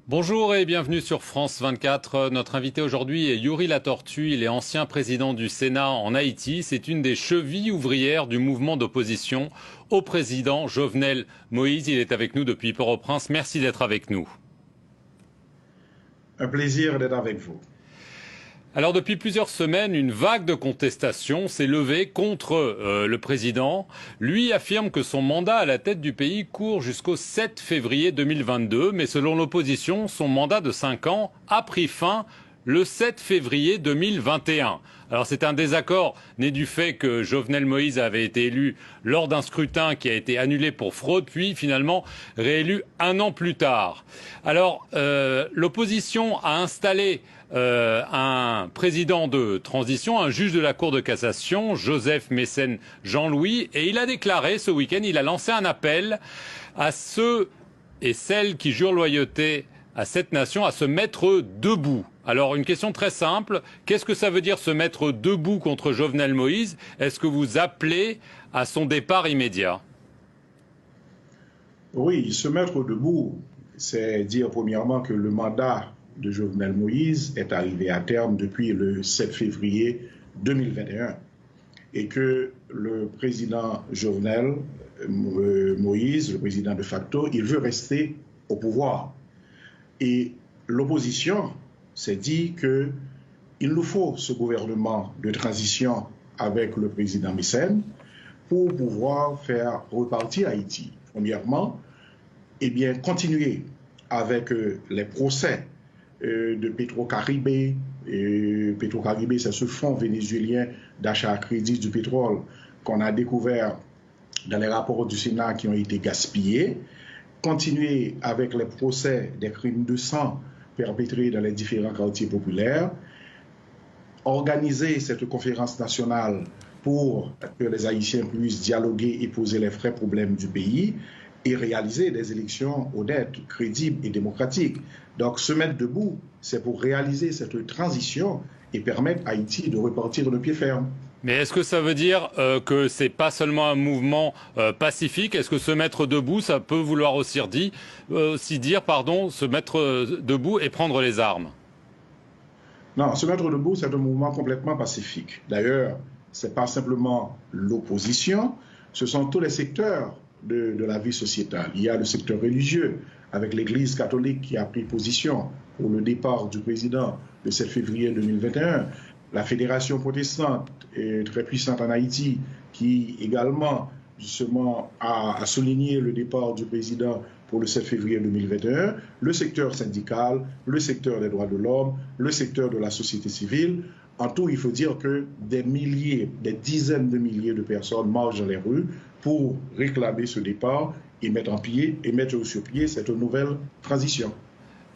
Bonjour et bienvenue sur France 24. Notre invité aujourd'hui est Youri Latortue. Il est ancien président du Sénat en Haïti. C'est une des chevilles ouvrières du mouvement d'opposition au président Jovenel Moïse. Il est avec nous depuis Port-au-Prince. Merci d'être avec nous. Un plaisir d'être avec vous. Alors depuis plusieurs semaines, une vague de contestation s'est levée contre le président. Lui affirme que son mandat à la tête du pays court jusqu'au 7 février 2022, mais selon l'opposition, son mandat de 5 ans a pris fin le 7 février 2021. Alors c'est un désaccord né du fait que Jovenel Moïse avait été élu lors d'un scrutin qui a été annulé pour fraude, puis finalement réélu un an plus tard. Alors l'opposition a installé un président de transition, un juge de la Cour de cassation, Joseph Mécène Jean-Louis, et il a déclaré ce week-end, il a lancé un appel à ceux et celles qui jurent loyauté à cette nation à se mettre debout. Alors une question très simple, qu'est-ce que ça veut dire se mettre debout contre Jovenel Moïse? Est-ce que vous appelez à son départ immédiat? Oui, se mettre debout, c'est dire premièrement que le mandat de Jovenel Moïse est arrivé à terme depuis le 7 février 2021 et que le président Jovenel Moïse, le président de facto, il veut rester au pouvoir. Et l'opposition s'est dit qu'il nous faut ce gouvernement de transition avec le président Mécène pour pouvoir faire repartir Haïti. Premièrement, eh bien, continuer avec les procès de Petro-Caribé. Petro-Caribé, c'est ce fonds vénézuélien d'achat à crédit du pétrole qu'on a découvert dans les rapports du Sénat qui ont été gaspillés. Continuer avec les procès des crimes de sang perpétrés dans les différents quartiers populaires. Organiser cette conférence nationale pour que les Haïtiens puissent dialoguer et poser les vrais problèmes du pays et réaliser des élections honnêtes, crédibles et démocratiques. Donc, se mettre debout, c'est pour réaliser cette transition et permettre à Haïti de repartir de pied ferme. Mais est-ce que ça veut dire que c'est pas seulement un mouvement pacifique? Est-ce que se mettre debout, ça peut vouloir aussi dire, se mettre debout et prendre les armes? Non, se mettre debout, c'est un mouvement complètement pacifique. D'ailleurs, ce n'est pas simplement l'opposition, ce sont tous les secteurs de la vie sociétale. Il y a le secteur religieux, avec l'Église catholique qui a pris position pour le départ du président le 7 février 2021. La fédération protestante est très puissante en Haïti, qui également justement a souligné le départ du président pour le 7 février 2021, le secteur syndical, le secteur des droits de l'homme, le secteur de la société civile. En tout, il faut dire que des milliers, des dizaines de milliers de personnes marchent dans les rues pour réclamer ce départ et mettre sur pied cette nouvelle transition.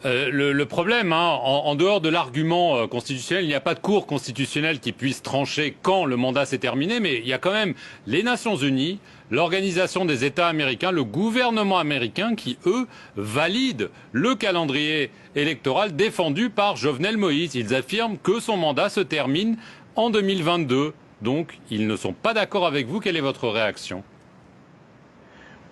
Le problème, en dehors de l'argument constitutionnel, il n'y a pas de cour constitutionnelle qui puisse trancher quand le mandat s'est terminé, mais il y a quand même les Nations Unies, l'Organisation des États américains, le gouvernement américain qui, eux, valident le calendrier électoral défendu par Jovenel Moïse. Ils affirment que son mandat se termine en 2022. Donc, ils ne sont pas d'accord avec vous. Quelle est votre réaction ?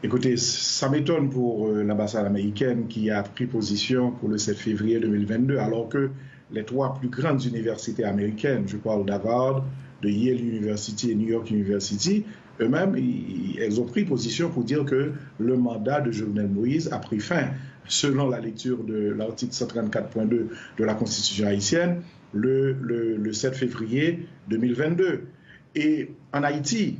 Écoutez, ça m'étonne pour l'ambassade américaine qui a pris position pour le 7 février 2022, alors que les trois plus grandes universités américaines, je parle d'Harvard, de Yale University et New York University, eux-mêmes, elles ont pris position pour dire que le mandat de Jovenel Moïse a pris fin, selon la lecture de l'article 134.2 de la Constitution haïtienne, le 7 février 2022. Et en Haïti,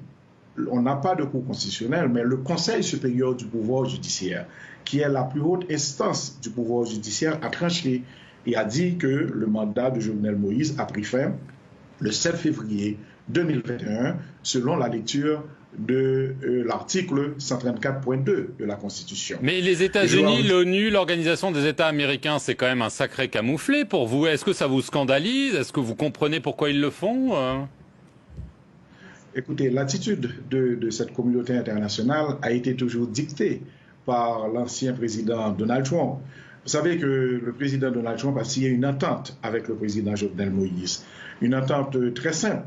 on n'a pas de cour constitutionnelle, mais le Conseil supérieur du pouvoir judiciaire, qui est la plus haute instance du pouvoir judiciaire, a tranché et a dit que le mandat de Jovenel Moïse a pris fin le 7 février 2021, selon la lecture de l'article 134.2 de la Constitution. Mais les États-Unis, l'ONU, l'Organisation des États américains, c'est quand même un sacré camouflet pour vous. Est-ce que ça vous scandalise? Est-ce que vous comprenez pourquoi ils le font? Écoutez, l'attitude de cette communauté internationale a été toujours dictée par l'ancien président Donald Trump. Vous savez que le président Donald Trump a signé une entente avec le président Jovenel Moïse, une entente très simple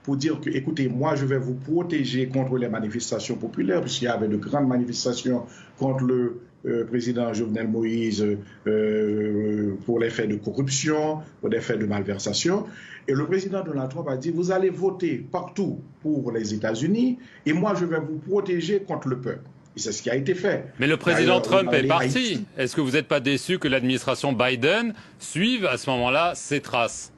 pour dire que, écoutez, moi, je vais vous protéger contre les manifestations populaires, puisqu'il y avait de grandes manifestations contre le président Jovenel Moïse pour les faits de corruption, pour des faits de malversation. Et le président Donald Trump a dit, vous allez voter partout pour les États-Unis, et moi, je vais vous protéger contre le peuple. Et c'est ce qui a été fait. Mais le président Trump est parti. Est-ce que vous n'êtes pas déçu que l'administration Biden suive à ce moment-là ses traces?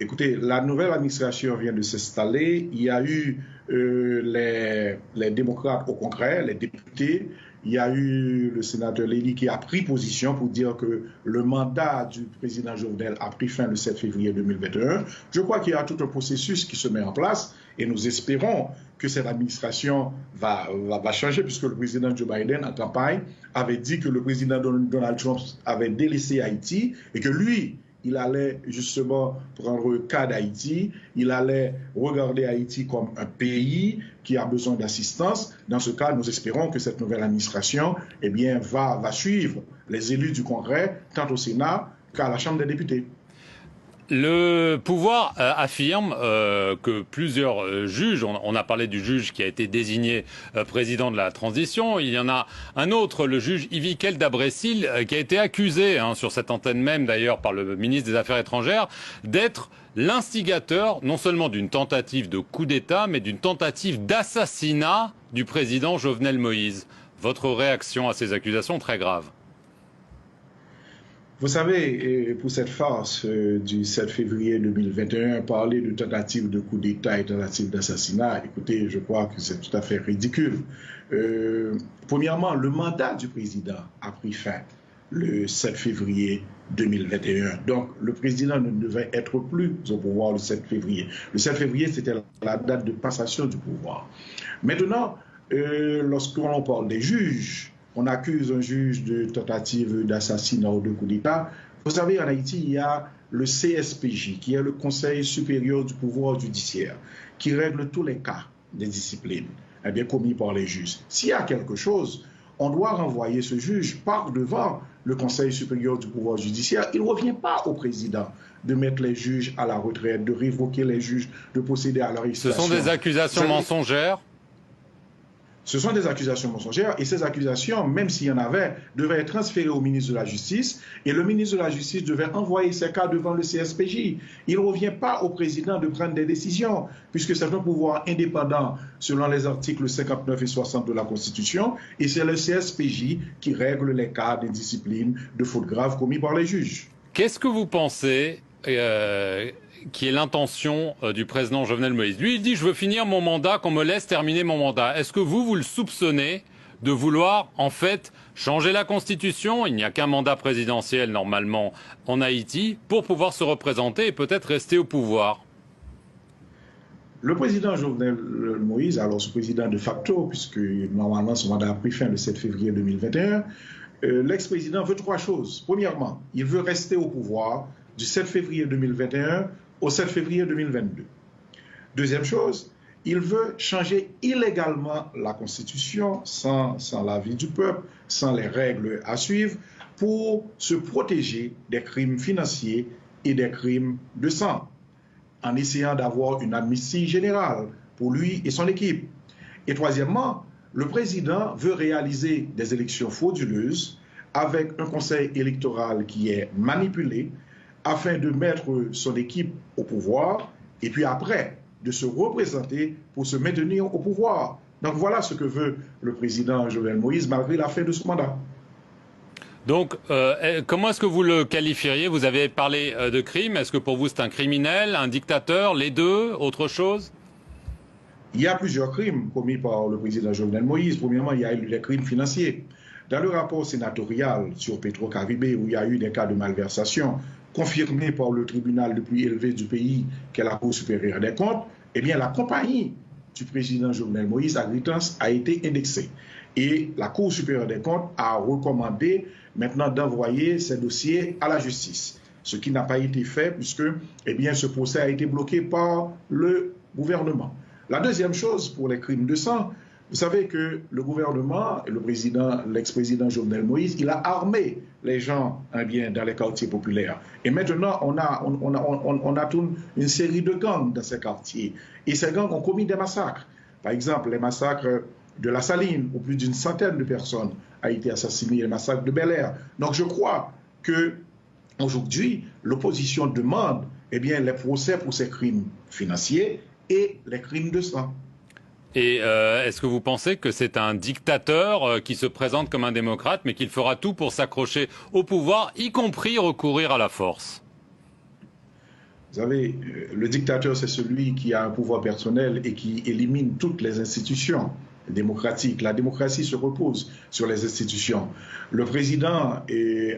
Écoutez, la nouvelle administration vient de s'installer. Il y a eu les démocrates au Congrès, les députés. Il y a eu le sénateur Lely qui a pris position pour dire que le mandat du président Jovenel a pris fin le 7 février 2021. Je crois qu'il y a tout un processus qui se met en place et nous espérons que cette administration va changer, puisque le président Joe Biden, en campagne, avait dit que le président Donald Trump avait délaissé Haïti et que lui, il allait justement prendre le cas d'Haïti, il allait regarder Haïti comme un pays qui a besoin d'assistance. Dans ce cas, nous espérons que cette nouvelle administration va suivre les élus du Congrès, tant au Sénat qu'à la Chambre des députés. Le pouvoir affirme que plusieurs juges, on a parlé du juge qui a été désigné président de la transition, il y en a un autre, le juge Yvikel Dabrecil, qui a été accusé, sur cette antenne même d'ailleurs par le ministre des Affaires étrangères, d'être l'instigateur non seulement d'une tentative de coup d'État, mais d'une tentative d'assassinat du président Jovenel Moïse. Votre réaction à ces accusations très graves? Vous savez, pour cette farce du 7 février 2021, parler de tentative de coup d'État et tentative d'assassinat, écoutez, je crois que c'est tout à fait ridicule. Premièrement, le mandat du président a pris fin le 7 février 2021. Donc, le président ne devait être plus au pouvoir le 7 février. Le 7 février, c'était la date de passation du pouvoir. Maintenant, lorsqu'on parle des juges, on accuse un juge de tentative d'assassinat ou de coup d'État. Vous savez, en Haïti, il y a le CSPJ, qui est le Conseil supérieur du pouvoir judiciaire, qui règle tous les cas des disciplines commis par les juges. S'il y a quelque chose, on doit renvoyer ce juge par devant le Conseil supérieur du pouvoir judiciaire. Il ne revient pas au président de mettre les juges à la retraite, de révoquer les juges, de procéder à leur arrestation. Ce sont des accusations mensongères? Ce sont des accusations mensongères et ces accusations, même s'il y en avait, devaient être transférées au ministre de la Justice et le ministre de la Justice devait envoyer ces cas devant le CSPJ. Il ne revient pas au président de prendre des décisions puisque c'est un pouvoir indépendant selon les articles 59 et 60 de la Constitution et c'est le CSPJ qui règle les cas d'indiscipline, de fautes graves commis par les juges. Qu'est-ce que vous pensez qui est l'intention du président Jovenel Moïse? Lui, il dit « Je veux finir mon mandat, qu'on me laisse terminer mon mandat ». Est-ce que vous le soupçonnez de vouloir, en fait, changer la Constitution? Il n'y a qu'un mandat présidentiel, normalement, en Haïti, pour pouvoir se représenter et peut-être rester au pouvoir. Le président Jovenel Moïse, alors ce président de facto, puisque normalement son mandat a pris fin le 7 février 2021, l'ex-président veut trois choses. Premièrement, il veut rester au pouvoir du 7 février 2021 au 7 février 2022. Deuxième chose, il veut changer illégalement la Constitution sans l'avis du peuple, sans les règles à suivre, pour se protéger des crimes financiers et des crimes de sang, en essayant d'avoir une amnistie générale pour lui et son équipe. Et troisièmement, le président veut réaliser des élections frauduleuses avec un conseil électoral qui est manipulé, afin de mettre son équipe au pouvoir et puis après de se représenter pour se maintenir au pouvoir. Donc voilà ce que veut le président Jovenel Moïse malgré la fin de ce mandat. Donc comment est-ce que vous le qualifieriez? Vous avez parlé de crime. Est-ce que pour vous c'est un criminel, un dictateur, les deux, autre chose? Il y a plusieurs crimes commis par le président Jovenel Moïse. Premièrement, il y a eu les crimes financiers. Dans le rapport sénatorial sur Petro-Caribé, où il y a eu des cas de malversation, confirmé par le tribunal le plus élevé du pays, qui est la Cour supérieure des comptes, eh bien la compagnie du président Jovenel Moïse, Agritans, a été indexée. Et la Cour supérieure des comptes a recommandé maintenant d'envoyer ces dossiers à la justice. Ce qui n'a pas été fait puisque ce procès a été bloqué par le gouvernement. La deuxième chose pour les crimes de sang, Vous savez que le gouvernement, l'ex-président Jovenel Moïse, il a armé les gens dans les quartiers populaires. Et maintenant, on a toute une série de gangs dans ces quartiers. Et ces gangs ont commis des massacres. Par exemple, les massacres de la Saline, où plus d'une centaine de personnes ont été assassinées, les massacres de Bel Air. Donc je crois qu'aujourd'hui, l'opposition demande les procès pour ces crimes financiers et les crimes de sang. Et est-ce que vous pensez que c'est un dictateur qui se présente comme un démocrate, mais qu'il fera tout pour s'accrocher au pouvoir, y compris recourir à la force? Vous savez, le dictateur, c'est celui qui a un pouvoir personnel et qui élimine toutes les institutions démocratiques. La démocratie se repose sur les institutions. Le président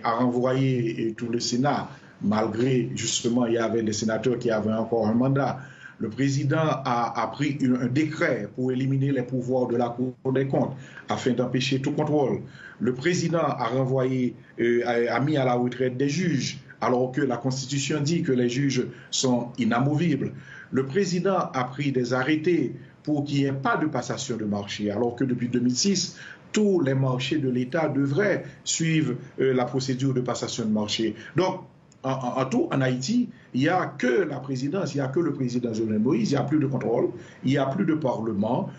a renvoyé tout le Sénat, malgré, justement, il y avait des sénateurs qui avaient encore un mandat. Le président a pris un décret pour éliminer les pouvoirs de la Cour des comptes afin d'empêcher tout contrôle. Le président a mis à la retraite des juges, alors que la Constitution dit que les juges sont inamovibles. Le président a pris des arrêtés pour qu'il n'y ait pas de passation de marché, alors que depuis 2006, tous les marchés de l'État devraient suivre la procédure de passation de marché. Donc, en tout, en Haïti, il n'y a que la présidence, il n'y a que le président Jovenel Moïse, il n'y a plus de contrôle, il n'y a plus de parlement,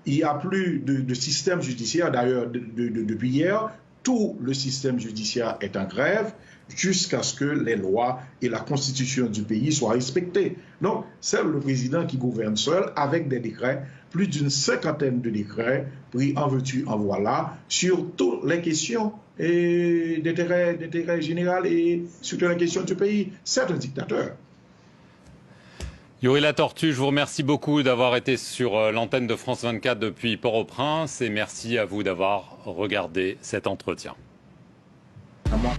il n'y a plus de système judiciaire. D'ailleurs, depuis hier, tout le système judiciaire est en grève jusqu'à ce que les lois et la constitution du pays soient respectées. Donc, c'est le président qui gouverne seul avec des décrets, plus d'une cinquantaine de décrets pris en veux-tu, en voilà, sur toutes les questions d'intérêt général et sur toutes les questions du pays. C'est un dictateur. Yuri Latortue, je vous remercie beaucoup d'avoir été sur l'antenne de France 24 depuis Port-au-Prince et merci à vous d'avoir regardé cet entretien. À moi.